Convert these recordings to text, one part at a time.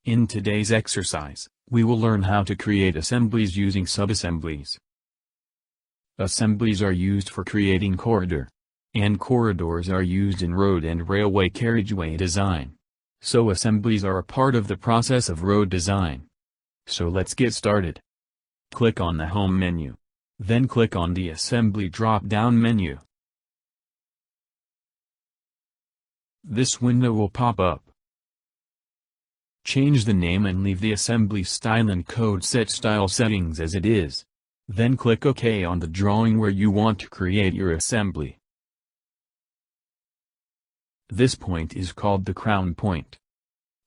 In today's exercise, we will learn how to create assemblies using subassemblies. Assemblies are used for creating corridor. And corridors are used in road and railway carriageway design. So assemblies are a part of the process of road design. So let's get started. Click on the Home menu. Then click on the Assembly drop-down menu. This window will pop up. Change the name and leave the assembly style and code set style settings as it is. Then click OK on the drawing where you want to create your assembly. This point is called the crown point.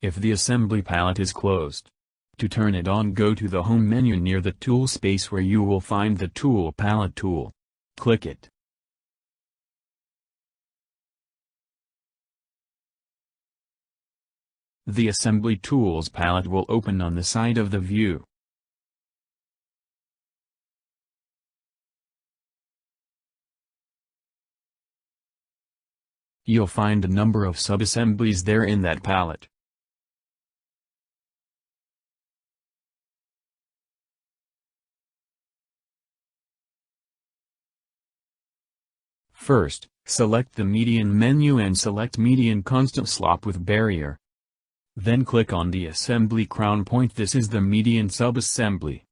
If the assembly palette is closed, to turn it on, go to the Home menu near the tool space where you will find the Tool Palette tool. Click it. The Assembly Tools palette will open on the side of the view. You'll find a number of subassemblies there in that palette. First, select the Median menu and select Median Constant Slop with Barrier. Then click on the Assembly Crown Point. This is the median subassembly.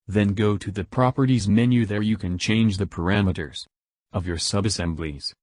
Then go to the Properties menu. There you can change the parameters of your subassemblies.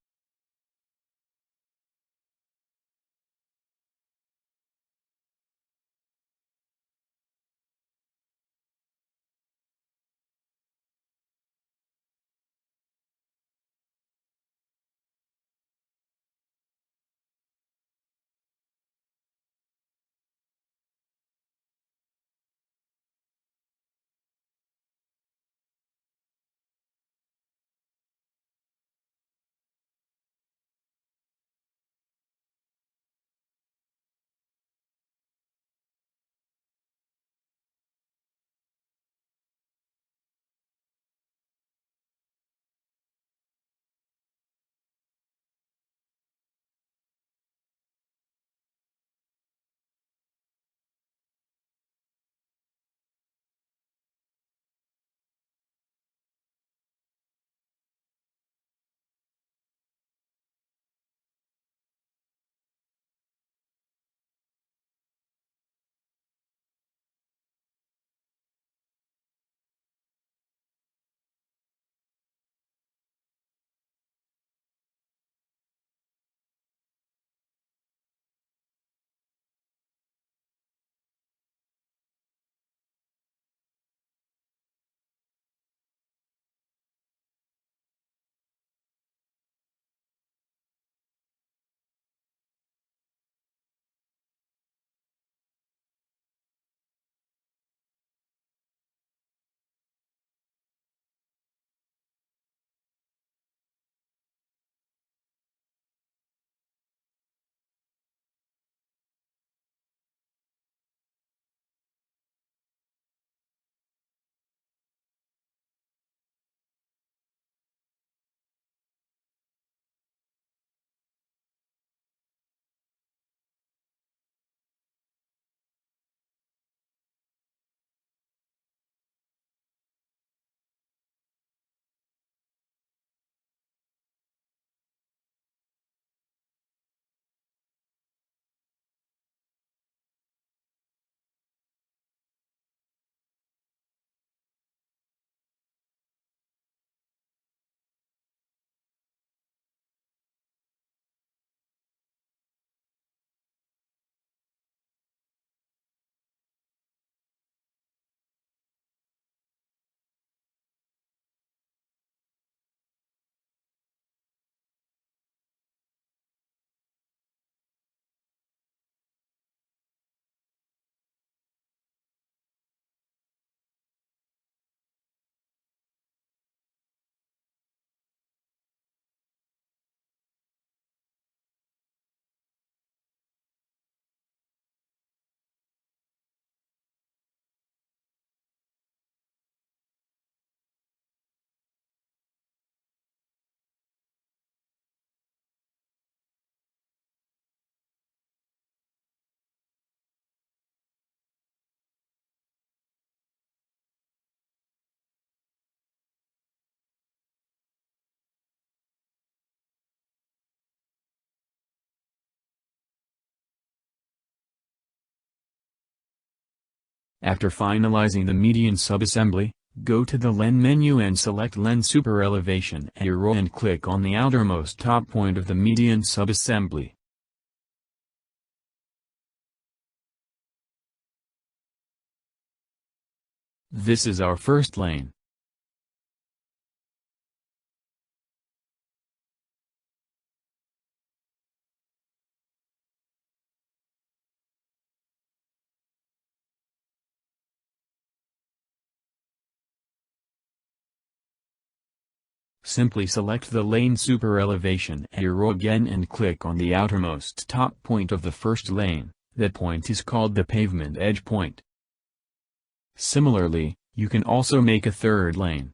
After finalizing the median subassembly, go to the LEN menu and select LEN Super Elevation Arrow and click on the outermost top point of the median subassembly. This is our first lane. Simply select the lane super elevation arrow again and click on the outermost top point of the first lane. That point is called the pavement edge point. Similarly, you can also make a third lane.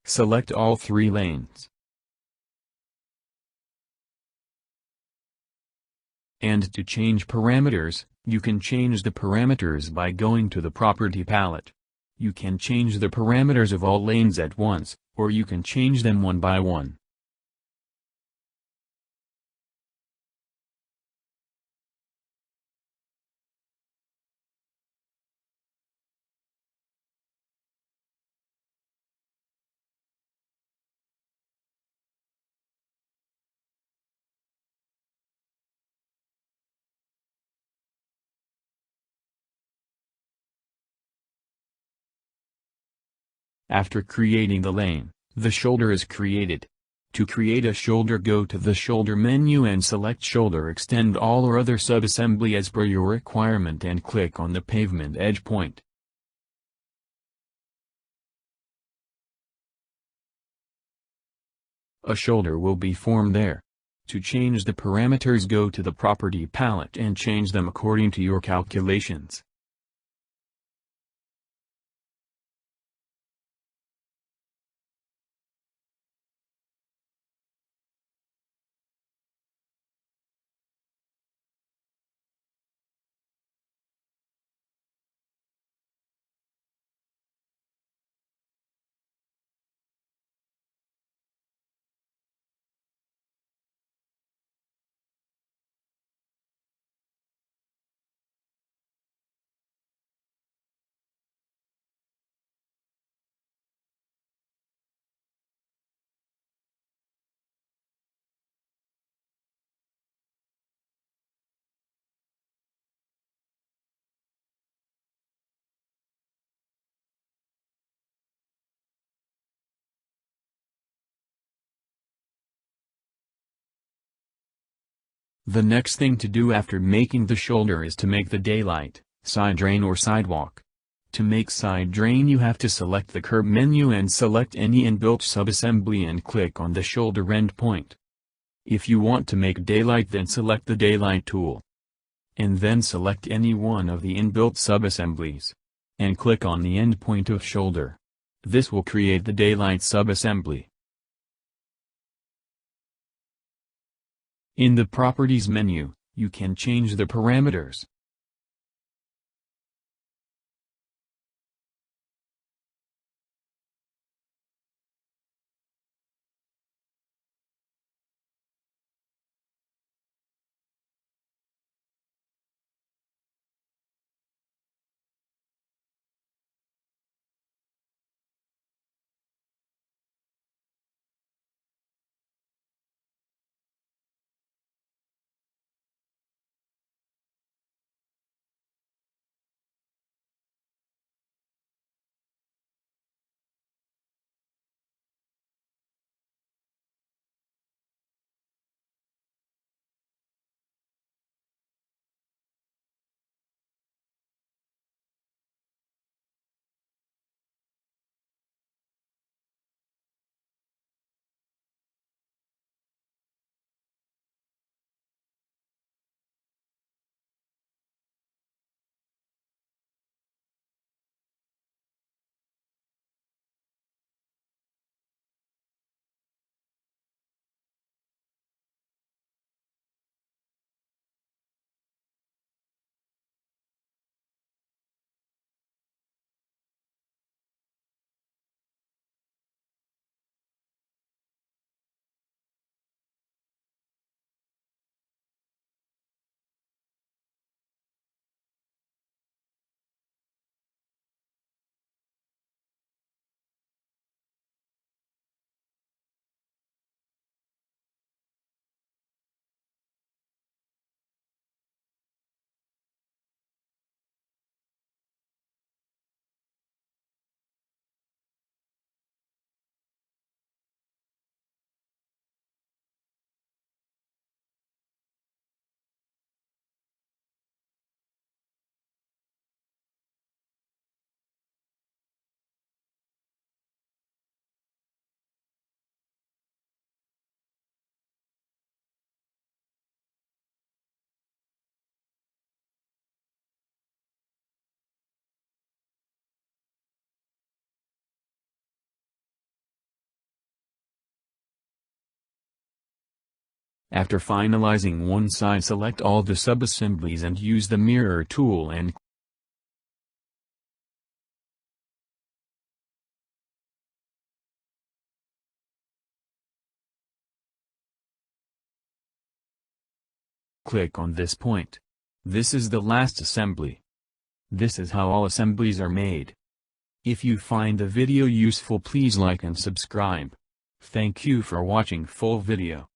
Select all 3 lanes. And to change parameters, you can change the parameters by going to the property palette. You can change the parameters of all lanes at once, or you can change them one by one. After creating the lane, the shoulder is created. To create a shoulder, go to the shoulder menu and select shoulder, extend all or other subassembly as per your requirement and click on the pavement edge point. A shoulder will be formed there. To change the parameters, go to the property palette and change them according to your calculations. The next thing to do after making the shoulder is to make the daylight, side drain or sidewalk. To make side drain, you have to select the curb menu and select any inbuilt subassembly and click on the shoulder endpoint. If you want to make daylight, then select the daylight tool. And then select any one of the inbuilt subassemblies. And click on the endpoint of shoulder. This will create the daylight subassembly. In the Properties menu, you can change the parameters. After finalizing one side, select all the sub-assemblies and use the mirror tool and click on this point. This is the last assembly. This is how all assemblies are made. If you find the video useful, please like and subscribe. Thank you for watching full video.